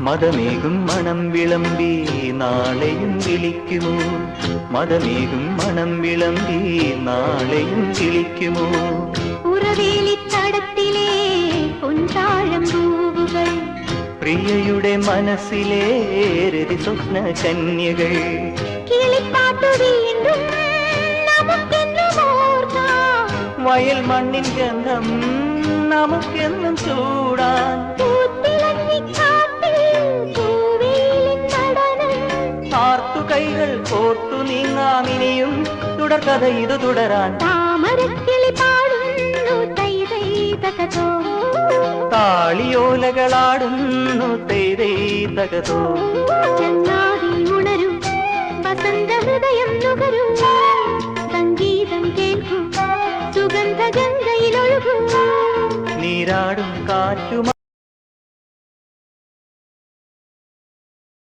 മദമേകും മണം വിളമ്പി നാളെയും വിളിക്കുമോ, മദമേകും മണം വിളമ്പി നാളെയും വിളിക്കുമോ. ഉറവേലിത്തടത്തിലെ പൊൻതാഴം പൂവുകൾ, പ്രിയയുടെ മനസ്സിലെ രതി സ്വപ്ന കന്യകൾ. കിളിപ്പാട്ടു വീണ്ടും നമുക്കെന്നും ഓർക്കാം, വയൽ മണ്ണിൻ ഗന്ധം നമുക്കെന്നും ചൂടാൻ. ആർത്തുകൈകൾ കോർത്തു നീങ്ങാമിനിയും തുടർക്കഥ ഇത് തുടരാൻ. താമരക്കിളി പാടുന്നു തൈ തൈ തകതോ, താളിയോലകളാടുന്നു തൈ തൈ തകതോ. ചങ്ങാതി ഉണരും വസന്ത ഹൃദയം നുകരും, സംഗീതം കേൾക്കും സുഗന്ധ ഗംഗയിലൊഴുകും. നീരാടും കാറ്റും